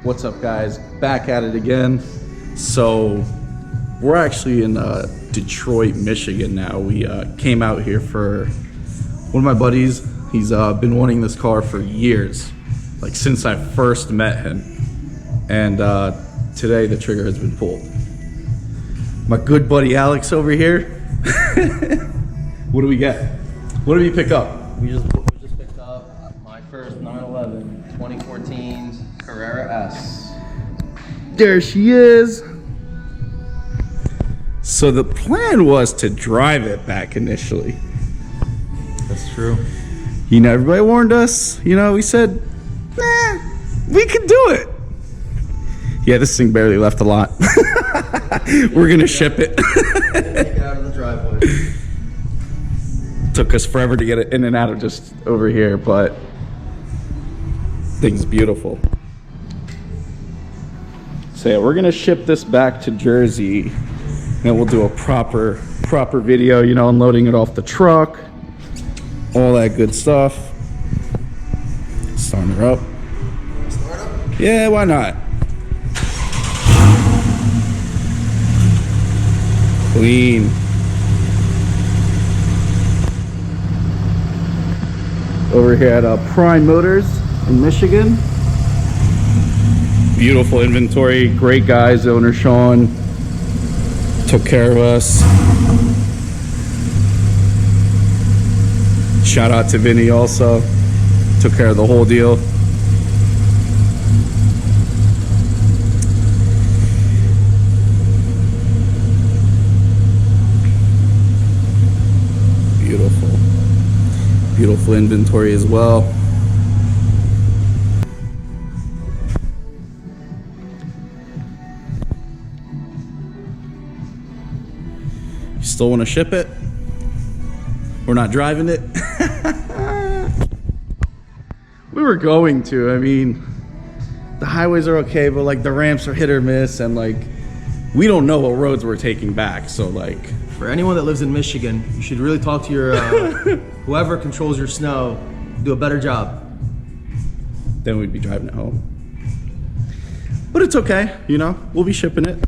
What's up, guys? Back at it again. So we're actually in Detroit, Michigan now. We came out here for one of my buddies. He's been wanting this car for years, like since I first met him. And today the trigger has been pulled. My good buddy Alex over here. What do we get? What did we pick up? We just picked up my first 911 2014 Carrera S. There she is. So the plan was to drive it back initially. That's true. You know, everybody warned us. You know, we said, nah, we could do it. Yeah, this thing barely left a lot. We're gonna ship it. Take it out of the driveway. Took us forever to get it in and out of just over here, but thing's beautiful. So yeah, we're gonna ship this back to Jersey, and we'll do a proper video, you know, unloading it off the truck, all that good stuff. Starting her up. Start up? Yeah, why not? Clean. Over here at Prime Motors in Michigan. Beautiful inventory, great guys. Owner Sean took care of us. Shout out to Vinny also. Took care of the whole deal. Beautiful. Beautiful inventory as well. You still want to ship it? We're not driving it. We were going to. I mean, the highways are okay, but like the ramps are hit or miss, and like we don't know what roads we're taking back. So like, for anyone that lives in Michigan, you should really talk to your whoever controls your snow. Do a better job. Then we'd be driving it home. But it's okay, you know. We'll be shipping it.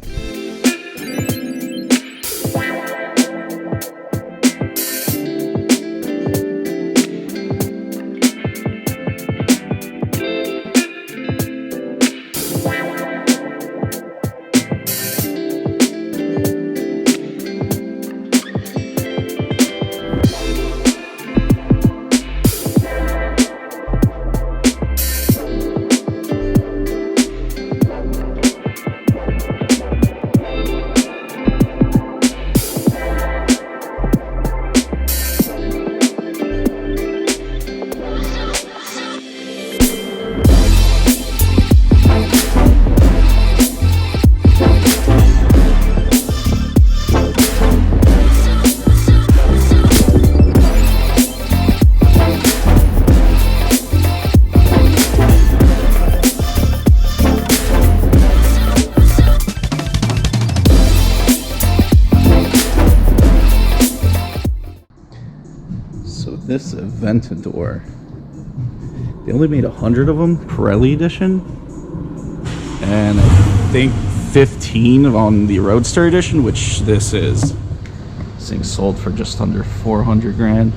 This Aventador, they only made 100 of them, Pirelli edition, and I think $315 on the Roadster edition, which this is. This thing sold for just under 400 grand.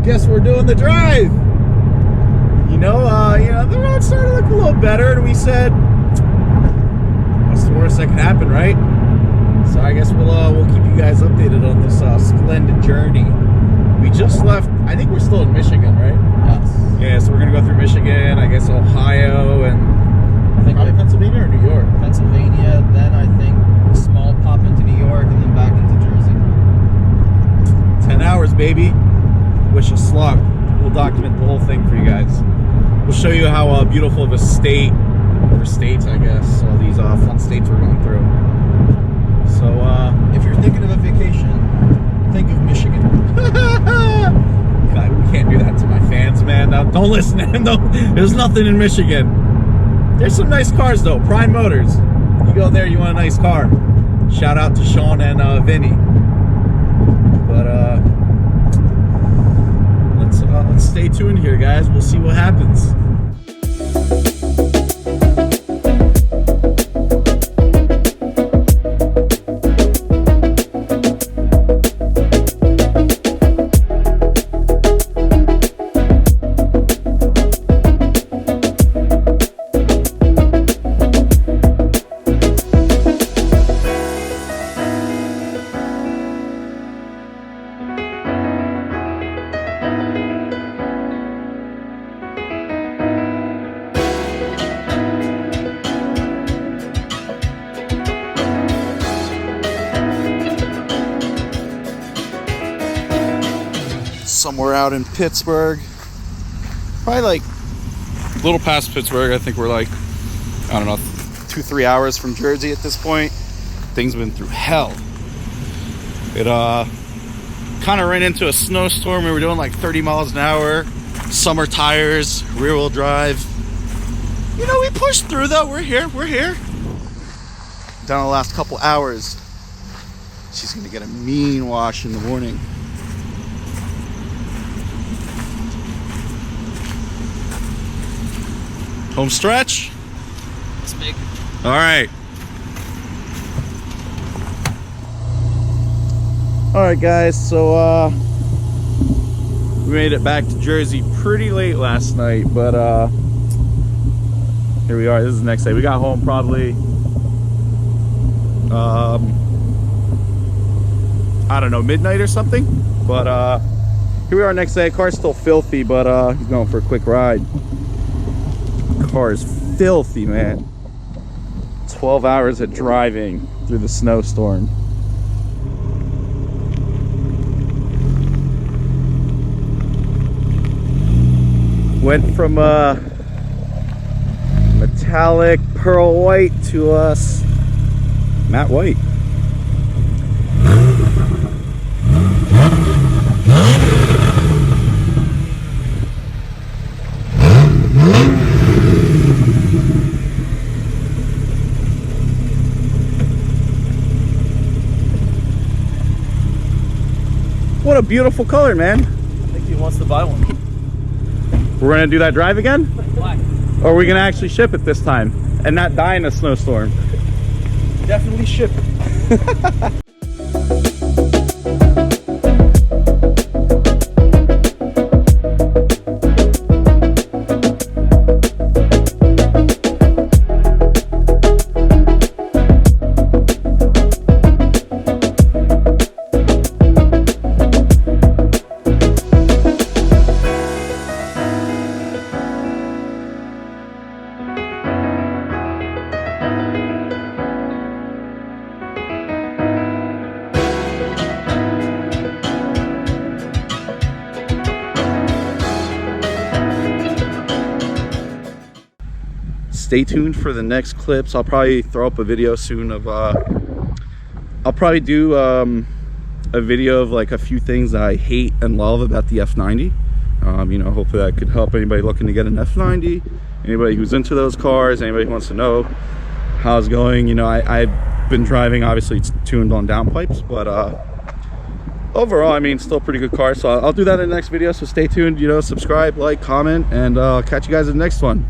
Guess we're doing the drive. You know, the road started to look a little better, and we said, what's the worst that could happen, right? So I guess we'll keep you guys updated on this splendid journey. We just left. I think we're still in Michigan, right? Yes. Yeah. So we're gonna go through Michigan, I guess Ohio, and I think probably Pennsylvania or New York. Pennsylvania, then I think a small pop into New York, and then back into Jersey. 10 hours, baby. Wish us luck. We'll document the whole thing for you guys. We'll show you how beautiful of a state, or states, I guess, all these fun states we're going through. So, If you're thinking of a vacation, think of Michigan. God, we can't do that to my fans, man. Now, don't listen to him. There's nothing in Michigan. There's some nice cars, though. Prime Motors. You go there, you want a nice car. Shout out to Sean and Vinny. But, let's stay tuned here, guys. We'll see what happens. Somewhere out in Pittsburgh, probably like a little past Pittsburgh. I think we're like, I don't know, 2-3 hours from Jersey at this point. Things have been through hell. It kind of ran into a snowstorm. We were doing like 30 miles an hour, summer tires, rear wheel drive. You know, we pushed through though. We're here. Down the last couple hours, she's gonna get a mean wash in the morning. Home stretch? Let's make it. All right. All right, guys. So we made it back to Jersey pretty late last night, but here we are. This is the next day. We got home probably I don't know, midnight or something. But here we are next day. Car's still filthy, but he's going for a quick ride. Car is filthy, man. 12 hours of driving through the snowstorm. Went from metallic pearl white to matte white. What a beautiful color, man. I think he wants to buy one. We're gonna do that drive again? Why? Or are we gonna actually ship it this time and not die in a snowstorm? Definitely ship it. Stay tuned for the next clips. I'll probably throw up a video soon of I'll probably do a video of like a few things that I hate and love about the F90. You know, hopefully that could help anybody looking to get an F90, anybody who's into those cars, anybody who wants to know how it's going. You know, I've been driving, obviously it's tuned on downpipes, but overall, I mean, still a pretty good car. So I'll do that in the next video, so stay tuned, you know, subscribe, like, comment, and I'll catch you guys in the next one.